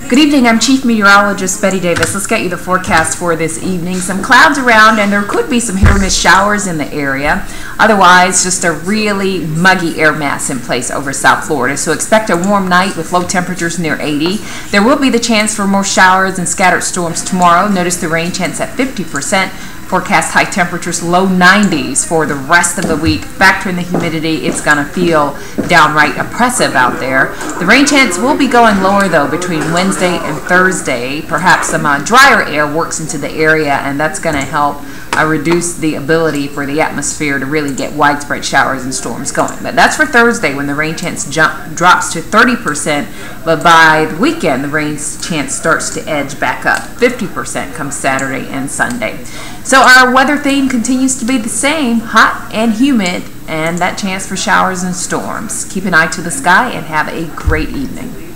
Good evening, I'm Chief Meteorologist Betty Davis. Let's get you the forecast for this evening. Some clouds around and there could be some hit or miss showers in the area. Otherwise, just a really muggy air mass in place over South Florida. So expect a warm night with low temperatures near 80. There will be the chance for more showers and scattered storms tomorrow. Notice the rain chance at 50%. Forecast high temperatures, low 90s for the rest of the week. Factor in the humidity, it's going to feel downright oppressive out there. The rain chance will be going lower though between Wednesday and Thursday. Perhaps some drier air works into the area, and that's going to help reduce the ability for the atmosphere to really get widespread showers and storms going. But that's for Thursday when the rain chance drops to 30%, but by the weekend the rain chance starts to edge back up. 50% comes Saturday and Sunday. So our weather theme continues to be the same, hot and humid, and that chance for showers and storms. Keep an eye to the sky and have a great evening.